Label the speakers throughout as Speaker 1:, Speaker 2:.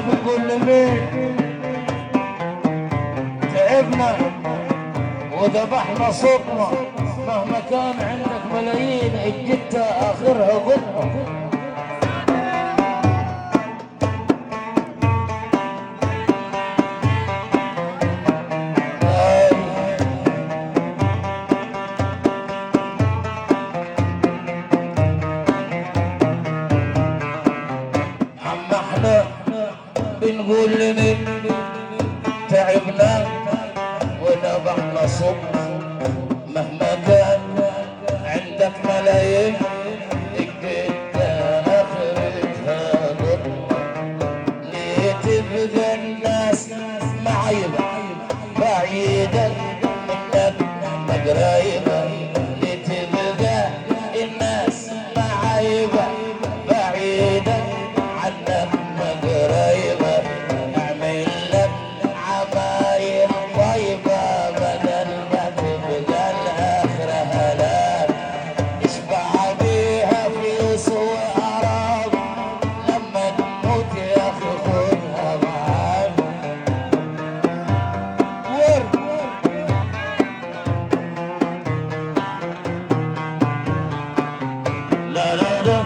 Speaker 1: احنا بنقول لمين تعبنا وذبحنا صوتنا، مهما كان عندك ملايين الجتة اخرها ظلمة. بنقول لمين تعبنا وذبحنا صوتنا، مهما كان عندك ملايين الجتة اخرتها ظلمة. ليه تبقى الناس معيبة بعيدة منك مقريبة؟ ليه تبقى الناس معيبة بعيدة عنك مقريبة؟ اعمل لك عمايل طيبة بدل ما تبقى الآخرة هلاك، اشبع بيها فلوس وأعراض، لما تموت يا أخي خدها معاك. لا لا لا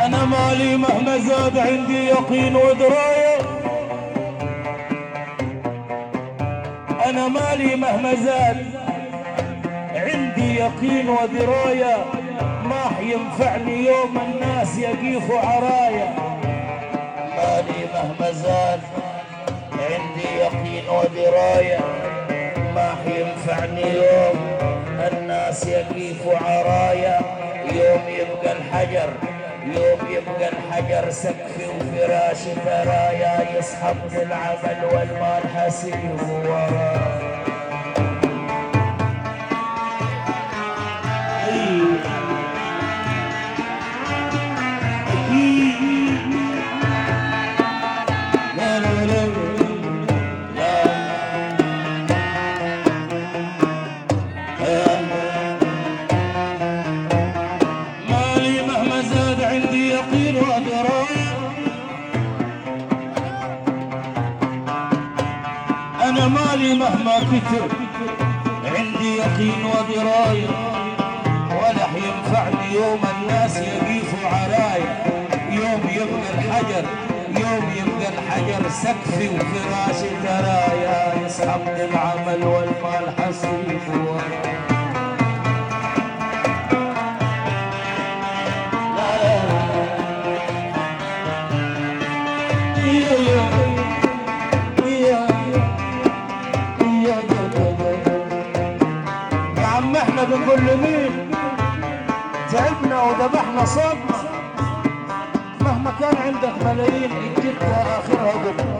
Speaker 1: أنا مالي مهما زاد عندي يقين ودراية، أنا مالي مهما زاد عندي يقين ودراية، ما ينفعني يوم الناس يقيفوا عرايا. مالي مهما زاد عندي يقين ودراية، ما ينفعني يوم الناس يقيفوا عرايا. يوم يبقى الحجر، يوم يبقى الحجر سقفي وفراشي ثرايا، يسحب العمل والمال حسيب ورايا. لا لا لا مالي مهما زاد عندي يقين ودراية، أنا مالي مهما كتر عندي يقين ودراية، ولا ينفعني يوم الناس يقيفوا عرايا. يوم يبقى الحجر، يوم يبقى الحجر سقفي وفراشي ثرايا، يسحب العمل والمال حسيب ورايا. يا عم احنا بنقول لمين تعبنا وذبحنا صوتنا، مهما كان عندك ملايين الجتة اخرها ظلمة.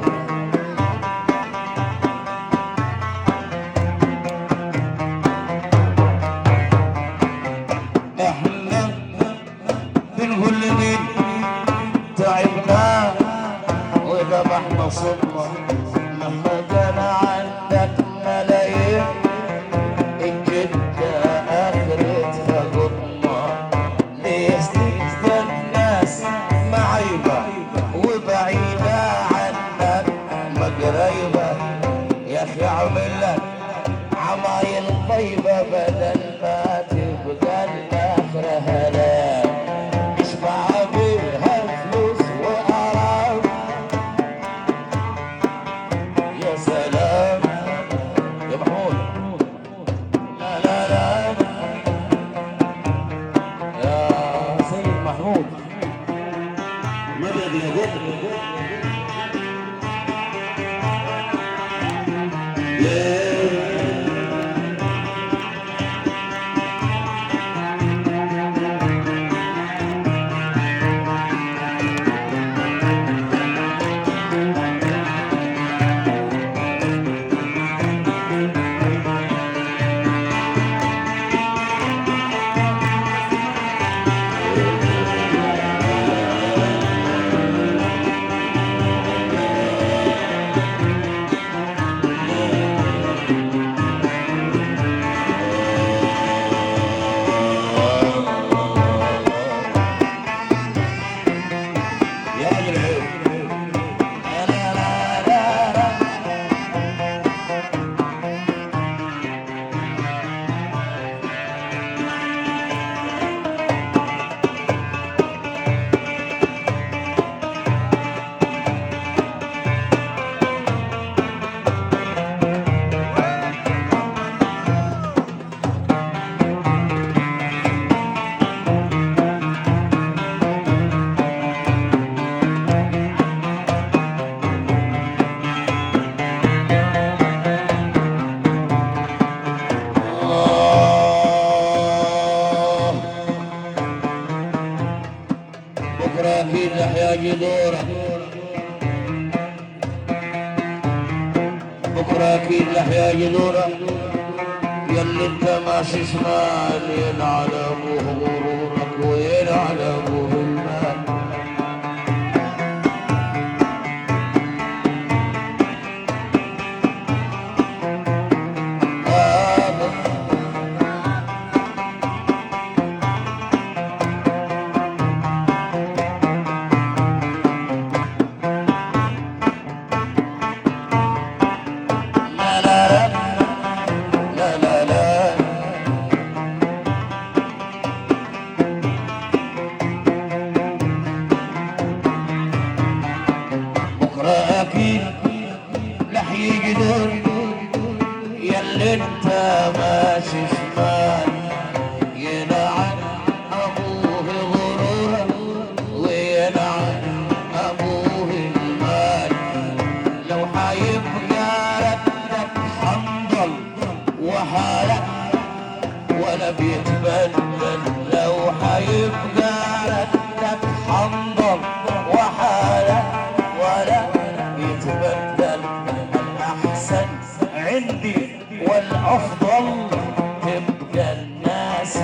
Speaker 1: احنا بنقول لمين تعبنا وذبحنا صوتنا، مهما كان عندك ملايين الجتة اخرتها ظلمة. ليه تبقى الناس معيبة وبعيدة عنك مقريبة؟ يا اخي اعمل لك عمايل طيبة بدل ما تبقى الاخرة هلاك، اشبع بيها فلوس واعراض. يا سلام يا محمود. لا لا لا يا سيد محمود، مدد يا قطر. بكره اكيد رح يجدونك يلي انت ماشي شمال ينعل ابوه غرورك وينعل ابوه المال. يلي انت ماشي شمال ينعن ابوه غرورا وينعن ابوه المال. لو حيبقى ردك حنظل وحالك ولا بيتبدل، لو حيبقى ردك حنظل وحالك ولا بيتبدل. الأحسن عندي والأفضل تبقى الناس